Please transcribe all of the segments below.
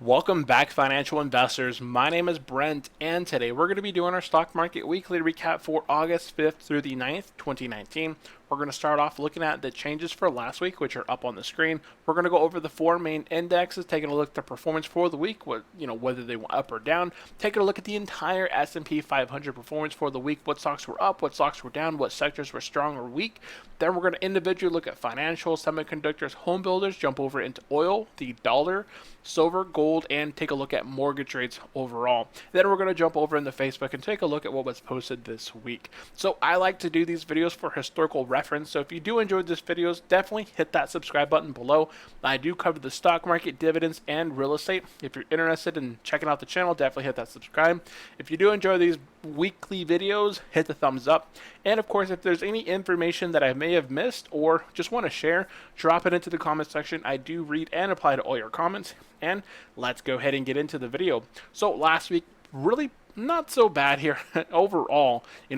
Welcome back, financial investors. My name is Brent, and today we're going to be doing our stock market weekly recap for August 5th through the 9th, 2019. We're going to start off looking at the changes for last week, which are up on the screen. We're going to go over the four main indexes, taking a look at the performance for the week, whether they went up or down. Taking a look at the entire S&P 500 performance for the week, what stocks were up, what stocks were down, what sectors were strong or weak. Then we're going to individually look at financials, semiconductors, home builders, jump over into oil, the dollar, silver, gold, and take a look at mortgage rates overall. Then we're going to jump over into Facebook and take a look at what was posted this week. So I like to do these videos for historical reference. So if you do enjoy these videos, definitely hit that subscribe button below. I do cover the stock market, dividends, and real estate. If you're interested in checking out the channel, definitely hit that subscribe. If you do enjoy these weekly videos, hit the thumbs up. And of course, if there's any information that I may have missed or just want to share, drop it into the comment section. I do read and reply to all your comments. And let's go ahead and get into the video. So last week, really not so bad here overall. We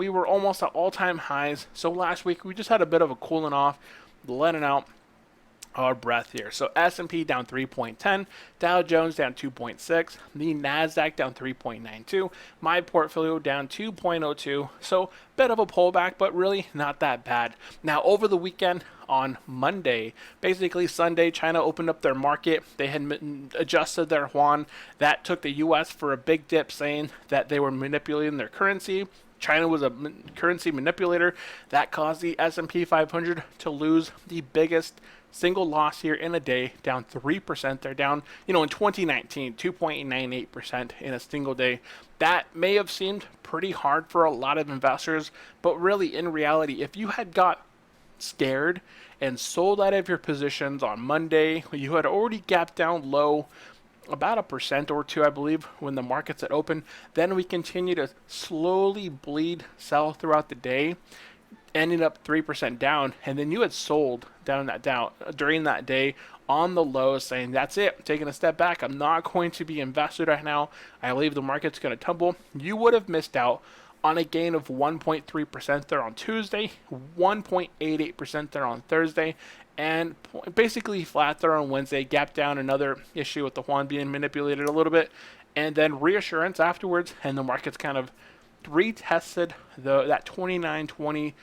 were almost at all-time highs. So last week we just had a bit of a cooling off, letting out our breath here. So S&P down 3.10, Dow Jones down 2.6, the Nasdaq down 3.92, my portfolio down 2.02. So bit of a pullback, but really not that bad. Now over the weekend on Monday, basically Sunday, China opened up their market. They had adjusted their yuan. That took the US for a big dip, saying that they were manipulating their currency. China was a currency manipulator. That caused the S&P 500 to lose the biggest single loss here in a day, down 3%. They're down, in 2019, 2.98% in a single day. That may have seemed pretty hard for a lot of investors, but really in reality, if you had got scared and sold out of your positions on Monday, you had already gapped down low about 1% or 2%, I believe, when the markets had opened. Then we continue to slowly bleed sell throughout the day, ending up 3% down, and then you had sold down during that day on the low, saying that's it, I'm taking a step back, I'm not going to be invested right now, I believe the market's going to tumble. You would have missed out on a gain of 1.3% there on Tuesday, 1.88% there on Thursday, and basically flat there on Wednesday. Gap down, another issue with the yuan being manipulated a little bit, and then reassurance afterwards, and the market's kind of retested that 29.20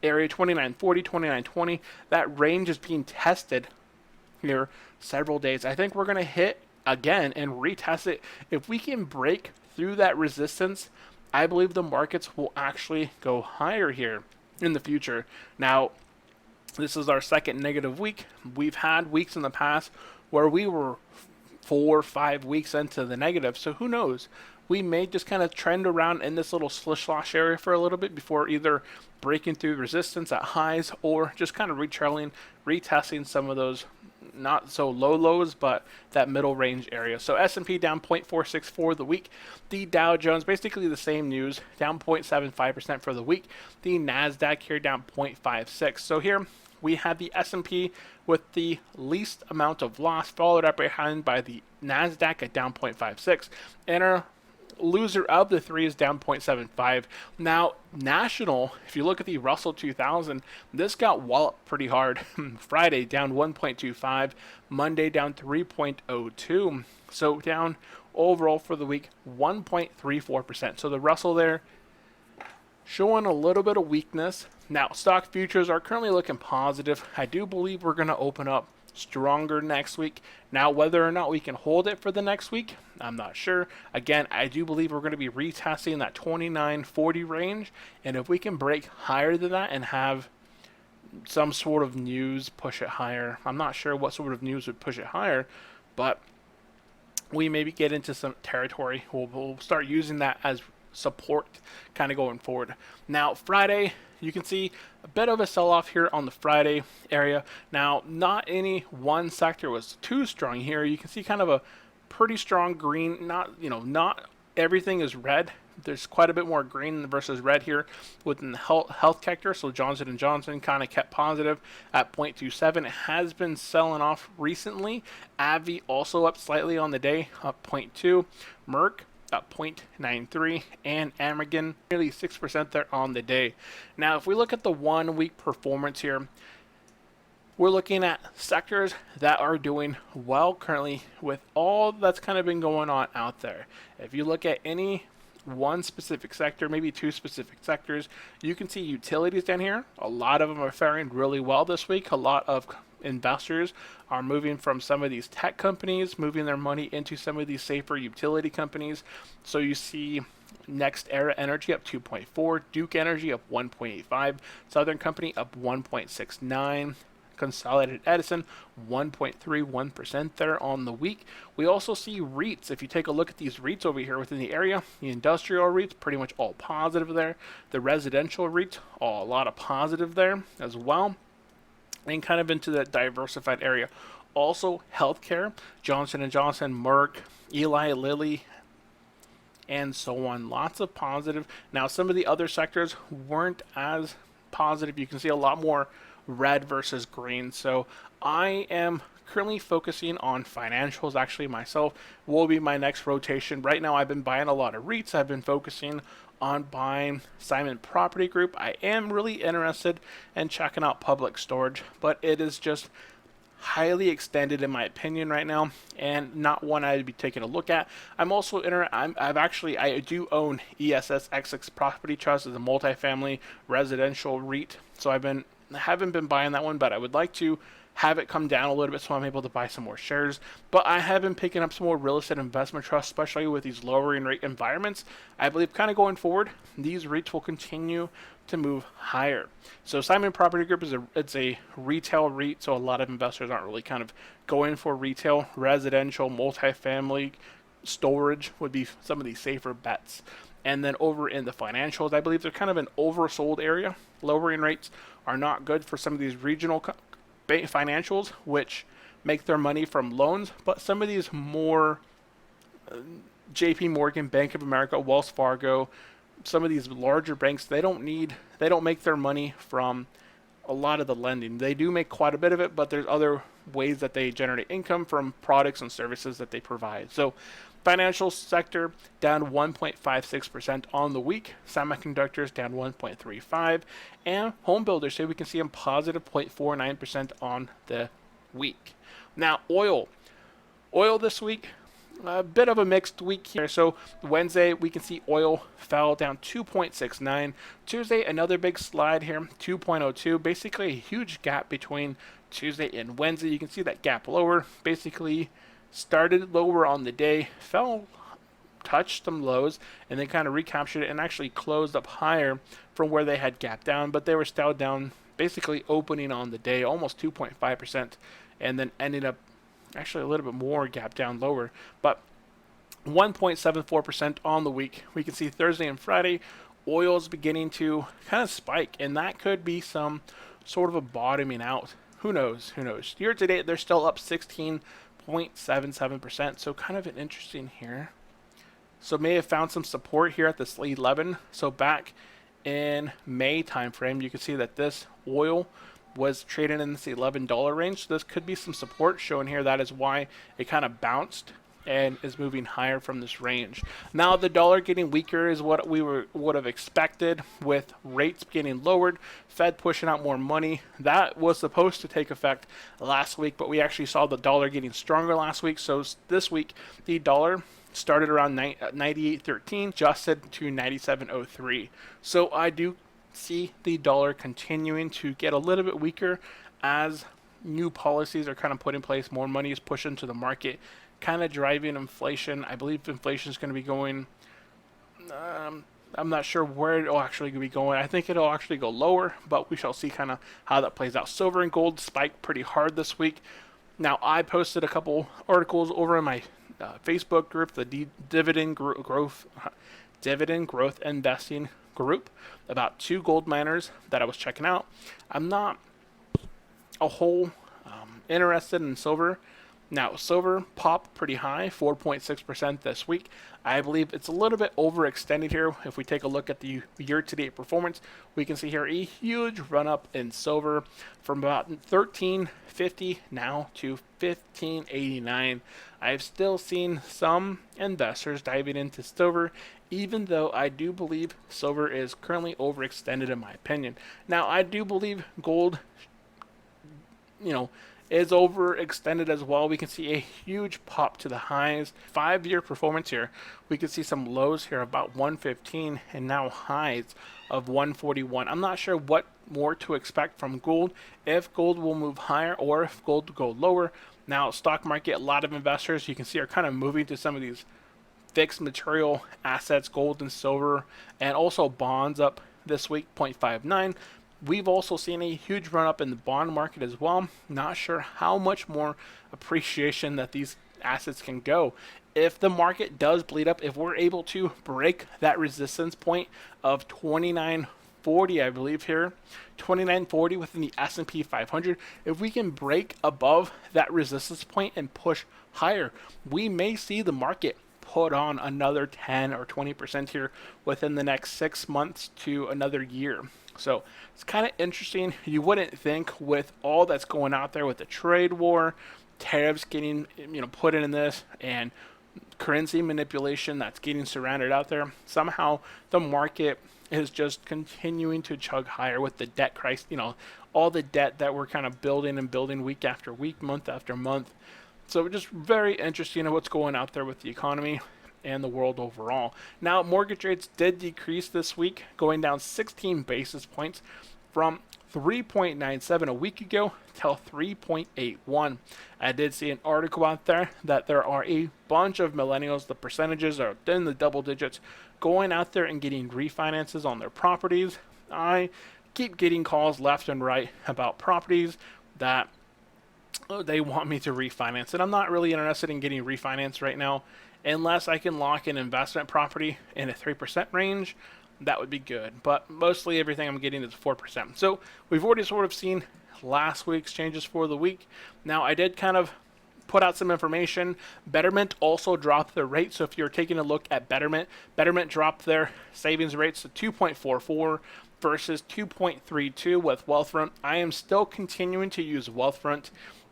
area, 29.40, 29.20. That range is being tested here several days. I think we're going to hit again and retest it. If we can break through that resistance, I believe the markets will actually go higher here in the future. Now, this is our second negative week. We've had weeks in the past where we were 4 or 5 weeks into the negative, so who knows? We may just kind of trend around in this little slish-slosh area for a little bit before either breaking through resistance at highs or just kind of retesting some of those not so low lows, but that middle range area. So S&P down 0.46 for the week. The Dow Jones, basically the same news, down 0.75% for the week. The Nasdaq here down 0.56. So here we have the S&P with the least amount of loss, followed up behind by the Nasdaq at down 0.56, and our loser of the three is down 0.75. Now, national, if you look at the Russell 2000, this got walloped pretty hard. Friday down 1.25, Monday down 3.02. So down overall for the week 1.34%. So the Russell there showing a little bit of weakness. Now, stock futures are currently looking positive. I do believe we're going to open up stronger next week. Now, whether or not we can hold it for the next week, I'm not sure. Again, I do believe we're going to be retesting that 29.40 range, and if we can break higher than that and have some sort of news push it higher, I'm not sure what sort of news would push it higher, but we maybe get into some territory. We'll start using that as support kind of going forward. Now, Friday, you can see a bit of a sell-off here on the Friday area. Now, not any one sector was too strong here. You can see kind of a pretty strong green. Not everything is red. There's quite a bit more green versus red here within the health sector. So Johnson & Johnson kind of kept positive at 0.27. It has been selling off recently. AbbVie also up slightly on the day, up 0.2. Merck up 0.93, and Amagen nearly 6% there on the day. Now, if we look at the 1 week performance here, we're looking at sectors that are doing well currently with all that's kind of been going on out there. If you look at any one specific sector, maybe two specific sectors, you can see utilities down here. A lot of them are faring really well this week. A lot of investors are moving from some of these tech companies, moving their money into some of these safer utility companies. So you see Next Era Energy up 2.4, Duke Energy up 1.85, Southern Company up 1.69, Consolidated Edison 1.31% there on the week. We also see REITs. If you take a look at these REITs over here within the area, the industrial REITs pretty much all positive there. The residential REITs, a lot of positive there as well. And kind of into that diversified area. Also, healthcare, Johnson & Johnson, Merck, Eli Lilly, and so on. Lots of positive. Now, some of the other sectors weren't as positive. You can see a lot more red versus green. So I am currently focusing on financials. Actually, myself will be my next rotation. Right now, I've been buying a lot of REITs. I've been focusing on buying Simon Property Group. I am really interested in checking out Public Storage, but it is just highly extended in my opinion right now, and not one I'd be taking a look at. I'm also I do own ESS Essex Property Trust as a multifamily residential REIT, so haven't been buying that one, but I would like to have it come down a little bit so I'm able to buy some more shares. But I have been picking up some more real estate investment trusts, especially with these lowering rate environments. I believe kind of going forward, these REITs will continue to move higher. So Simon Property Group it's a retail REIT, so a lot of investors aren't really kind of going for retail. Residential, multifamily, storage would be some of these safer bets. And then over in the financials, I believe they're kind of an oversold area. Lowering rates are not good for some of these regional financials, which make their money from loans. But some of these more JP Morgan, Bank of America, Wells Fargo, some of these larger banks, they don't make their money from a lot of the lending. They do make quite a bit of it, but there's other ways that they generate income from products and services that they provide. So financial sector down 1.56% on the week. Semiconductors down 1.35%. And home builders, so we can see them positive 0.49% on the week. Now, oil. Oil this week, a bit of a mixed week here. So Wednesday, we can see oil fell down 2.69. Tuesday, another big slide here, 2.02. Basically a huge gap between Tuesday and Wednesday. You can see that gap lower. Basically started lower on the day, touched some lows, and then kind of recaptured it and actually closed up higher from where they had gapped down, but they were still down, basically opening on the day almost 2.5%, and then ended up actually a little bit more gap down lower, but 1.74% on the week. We can see Thursday and Friday oil is beginning to kind of spike, and that could be some sort of a bottoming out. Who knows? Year to date, they're still up 16.77%, so kind of an interesting here. So may have found some support here at this 11. So back in May timeframe, you can see that this oil was trading in this $11 range. So this could be some support shown here. That is why it kind of bounced and is moving higher from this range. Now the dollar getting weaker is what we would have expected, with rates getting lowered, Fed pushing out more money. That was supposed to take effect last week, but we actually saw the dollar getting stronger last week. So this week the dollar started around 98.13, adjusted to 97.03. So I do see the dollar continuing to get a little bit weaker as new policies are kind of put in place. More money is pushed into the market, kind of driving inflation. I believe inflation is going to be going, I'm not sure where it'll actually be going. I think it'll actually go lower, but we shall see kind of how that plays out. Silver and gold spiked pretty hard this week. Now, I posted a couple articles over in my Facebook group, the Dividend Growth Investing group, about two gold miners that I was checking out. I'm not a whole interested in silver. Now, silver popped pretty high, 4.6% this week. I believe it's a little bit overextended here. If we take a look at the year-to-date performance, we can see here a huge run-up in silver from about $13.50 now to $15.89. I've still seen some investors diving into silver, even though I do believe silver is currently overextended in my opinion. Now, I do believe gold is overextended as well. We can see a huge pop to the highs. 5-year performance here. We can see some lows here about 115 and now highs of 141. I'm not sure what more to expect from gold, if gold will move higher or if gold will go lower. Now, stock market, a lot of investors you can see are kind of moving to some of these fixed material assets, gold and silver, and also bonds up this week, 0.59. We've also seen a huge run up in the bond market as well. Not sure how much more appreciation that these assets can go. If the market does bleed up, if we're able to break that resistance point of 2940, I believe here, 2940 within the S&P 500, if we can break above that resistance point and push higher, we may see the market put on another 10 or 20% here within the next 6 months to another year. So it's kind of interesting. You wouldn't think with all that's going out there with the trade war, tariffs getting put in this, and currency manipulation that's getting surrounded out there, somehow the market is just continuing to chug higher with the debt crisis, all the debt that we're kind of building and building week after week, month after month. So just very interesting in what's going out there with the economy and the world overall. Now, mortgage rates did decrease this week, going down 16 basis points from 3.97 a week ago till 3.81. I did see an article out there that there are a bunch of millennials, the percentages are in the double digits, going out there and getting refinances on their properties. I keep getting calls left and right about properties that they want me to refinance, and I'm not really interested in getting refinanced right now unless I can lock an investment property in a 3% range. That would be good, but mostly everything I'm getting is 4%. So we've already sort of seen last week's changes for the week. Now, I did kind of put out some information. Betterment also dropped their rate, so if you're taking a look at Betterment dropped their savings rates to 2.44 versus 2.32 with Wealthfront. I am still continuing to use Wealthfront,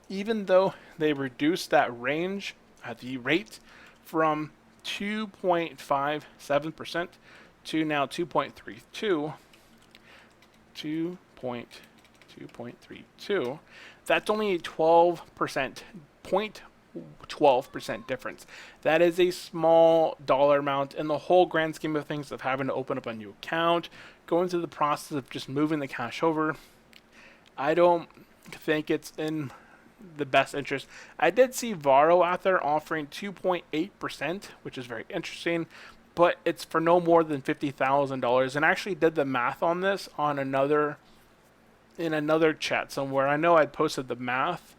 even though they reduced that range at the rate from 2.57% to now 2.32. 2.32. That's only a 12%, 0.12% difference. That is a small dollar amount in the whole grand scheme of things of having to open up a new account, going through the process of just moving the cash over. I don't think it's in the best interest. I did see Varo out there offering 2.8%, which is very interesting, but it's for no more than $50,000. And I actually did the math on this on another chat somewhere. I know I'd posted the math.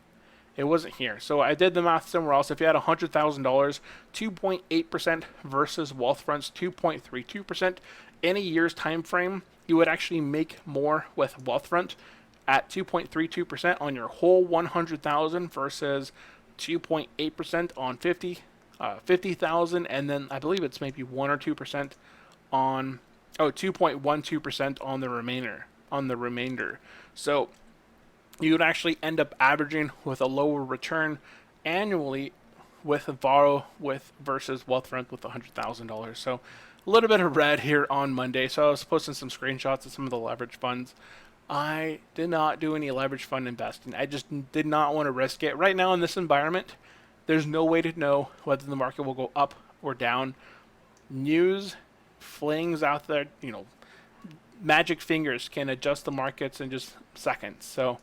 It wasn't here. So I did the math somewhere else. If you had $100,000, 2.8% versus Wealthfront's 2.32% in a year's time frame, you would actually make more with Wealthfront at 2.32% on your whole 100,000 versus 2.8% on 50,000, and then I believe it's maybe 1 or 2% on 2.12% on the remainder. So you would actually end up averaging with a lower return annually with Varo versus Wealthfront with $100,000. So a little bit of red here on Monday. So I was posting some screenshots of some of the leverage funds. I did not do any leverage fund investing. I just did not want to risk it. Right now in this environment, there's no way to know whether the market will go up or down. News flings out there, magic fingers can adjust the markets in just seconds. So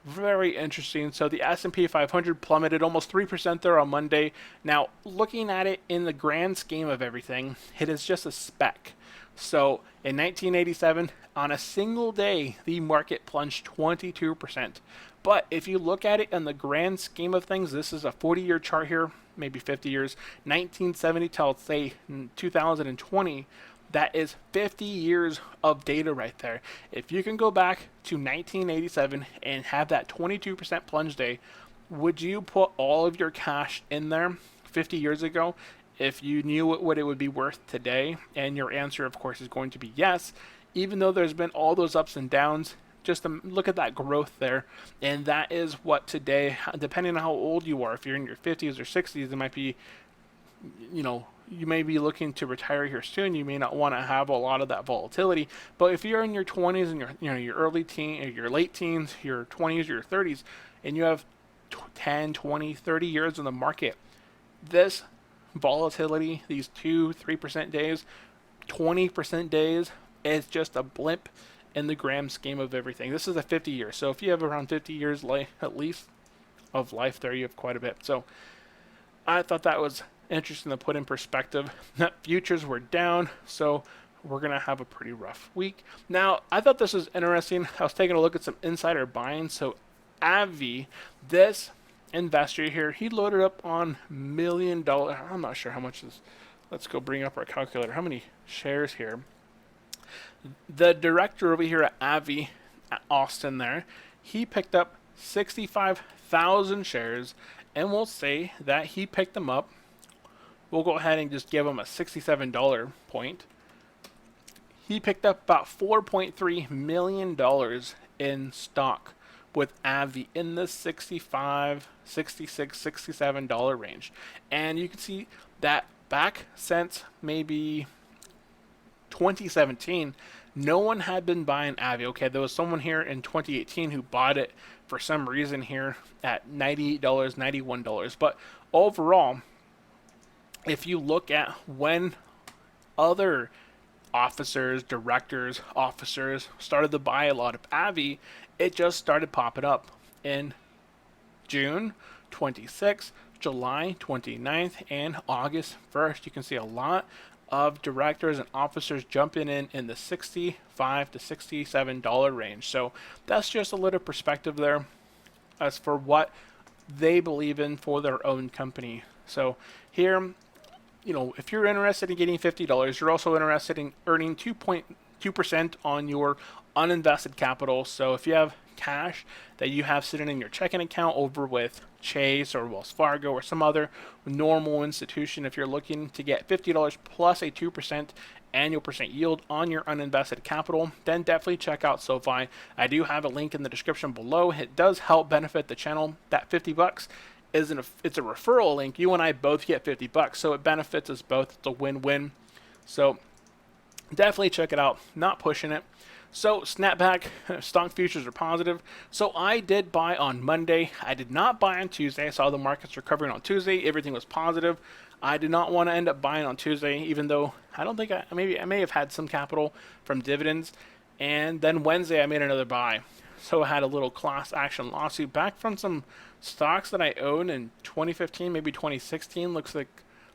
very interesting. So the S&P 500 plummeted almost 3% there on Monday. Now, looking at it in the grand scheme of everything, it is just a speck. So in 1987, on a single day, the market plunged 22%. But if you look at it in the grand scheme of things, this is a 40-year chart here, maybe 50 years, 1970 till, say, 2020. That is 50 years of data right there. If you can go back to 1987 and have that 22% plunge day, would you put all of your cash in there 50 years ago if you knew what it would be worth today? And your answer, of course, is going to be yes, even though there's been all those ups and downs. Just look at that growth there. And that is what today, depending on how old you are, if you're in your 50s or 60s, it might be you may be looking to retire here soon. You may not want to have a lot of that volatility. But if you're in your 20s and your early teen, your late teens, your 20s, your 30s, and you have 10, 20, 30 years in the market, this volatility, these 2, 3% days, 20% days, is just a blip in the grand scheme of everything. This is a 50 year. So if you have around 50 years at least of life there, you have quite a bit. So I thought that was interesting to put in perspective. Futures were down, so we're going to have a pretty rough week. Now, I thought this was interesting. I was taking a look at some insider buying. So Avi, this investor here, he loaded up on $1 million. I'm not sure how much this. Let's go bring up our calculator. How many shares here? The director over here at Avi, at Austin there, he picked up 65,000 shares, and we'll say that he picked them up. We'll go ahead and just give him a $67 point. He picked up about $4.3 million in stock with Avi in the $65, $66, $67 range. And you can see that back since maybe 2017, no one had been buying Avi. Okay, there was someone here in 2018 who bought it for some reason here at $98, $91. But overall, if you look at when other directors, officers started to buy a lot of Avi, it just started popping up in June 26th, July 29th, and August 1st. You can see a lot of directors and officers jumping in the $65 to $67 range. So that's just a little perspective there as for what they believe in for their own company. So here, if you're interested in getting $50, you're also interested in earning 2.2% on your uninvested capital. So if you have cash that you have sitting in your checking account over with Chase or Wells Fargo or some other normal institution, if you're looking to get $50 plus a 2% annual percent yield on your uninvested capital, then definitely check out SoFi. I do have a link in the description below. It does help benefit the channel. That $50 it's a referral link. You and I both get $50, so it benefits us both. It's a win-win. So definitely check it out. Not pushing it. So snapback, stock futures are positive. So I did buy on Monday. I did not buy on Tuesday. I saw the markets recovering on Tuesday. Everything was positive. I did not want to end up buying on Tuesday, even though I don't think I may have had some capital from dividends. And then Wednesday I made another buy. So I had a little class action lawsuit back from some stocks that I owned in 2015, maybe 2016. Looks like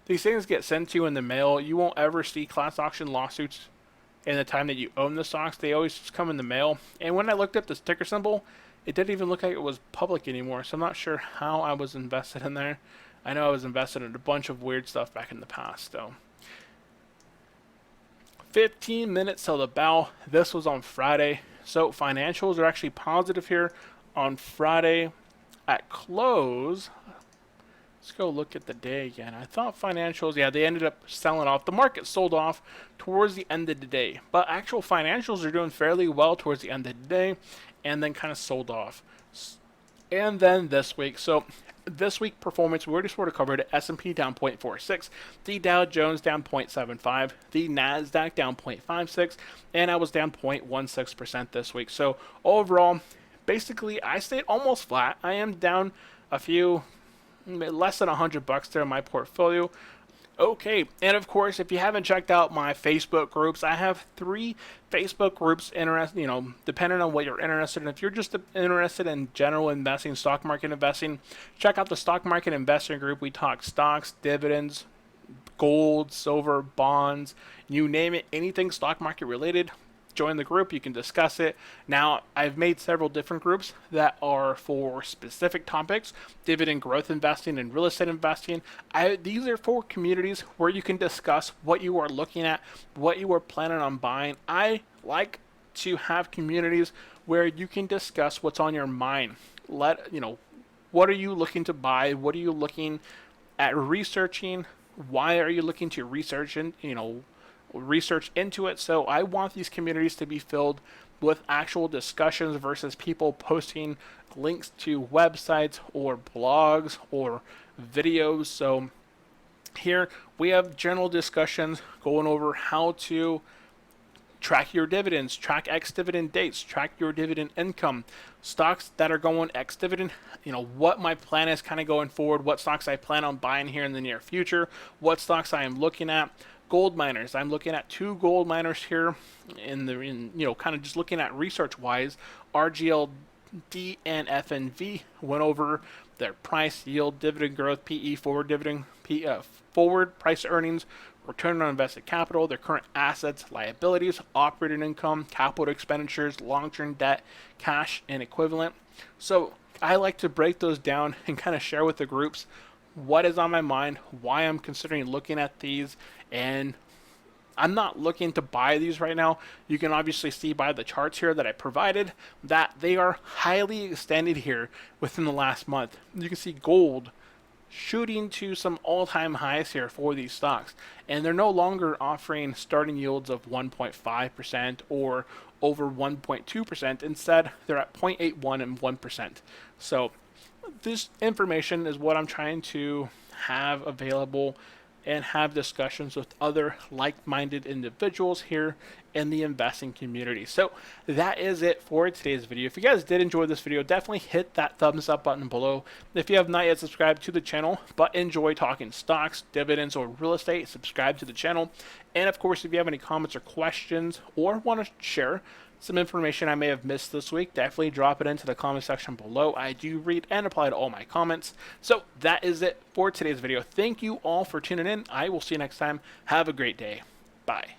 these things get sent to you in the mail. You won't ever see class action lawsuits in the time that you own the stocks. They always just come in the mail. And when I looked up the ticker symbol, it didn't even look like it was public anymore. So I'm not sure how I was invested in there. I know I was invested in a bunch of weird stuff back in the past, though. 15 minutes till the bell. This was on Friday. So financials are actually positive here on Friday at close. Let's go look at the day again. I thought financials, yeah, they ended up selling off. The market sold off towards the end of the day. But actual financials are doing fairly well towards the end of the day and then kind of sold off. And then this week. So this week performance, we already sort of covered it. S&P down 0.46, the Dow Jones down 0.75, the NASDAQ down 0.56, and I was down 0.16% this week. So overall, basically, I stayed almost flat. I am down a few, less than $100 there in my portfolio. Okay, and of course, if you haven't checked out my Facebook groups, I have 3 Facebook groups depending on what you're interested in. If you're just interested in general investing, stock market investing, check out the stock market investing group. We talk stocks, dividends, gold, silver, bonds, you name it, anything stock market related. Join the group, you can discuss it. Now, I've made several different groups that are for specific topics, dividend growth investing and real estate investing. These are for communities where you can discuss what you are looking at, what you are planning on buying. I like to have communities where you can discuss what's on your mind. What are you looking to buy? What are you looking at researching? Why are you looking to research research into it? So I want these communities to be filled with actual discussions versus people posting links to websites or blogs or videos. So Here we have general discussions going over how to track your dividends, track ex-dividend dates, track your dividend income, stocks that are going ex-dividend, what my plan is kind of going forward, what stocks I plan on buying here in the near future, what stocks I am looking at. Gold miners. I'm looking at 2 gold miners here kind of just looking at research wise. RGLD and FNV went over their price, yield, dividend growth, PE, forward dividend, forward price earnings, return on invested capital, their current assets, liabilities, operating income, capital expenditures, long-term debt, cash, and equivalent. So I like to break those down and kind of share with the groups what is on my mind, why I'm considering looking at these, and I'm not looking to buy these right now. You can obviously see by the charts here that I provided that they are highly extended here within the last month. You can see gold shooting to some all-time highs here for these stocks, and they're no longer offering starting yields of 1.5% or over 1.2%. Instead, they're at 0.81 and 1%. So this information is what I'm trying to have available and have discussions with other like-minded individuals here in the investing community. So that is it for today's video. If you guys did enjoy this video, definitely hit that thumbs up button below. If you have not yet subscribed to the channel but enjoy talking stocks, dividends, or real estate, subscribe to the channel. And of course, if you have any comments or questions or want to share some information I may have missed this week, definitely drop it into the comment section below. I do read and reply to all my comments. So that is it for today's video. Thank you all for tuning in. I will see you next time. Have a great day. Bye.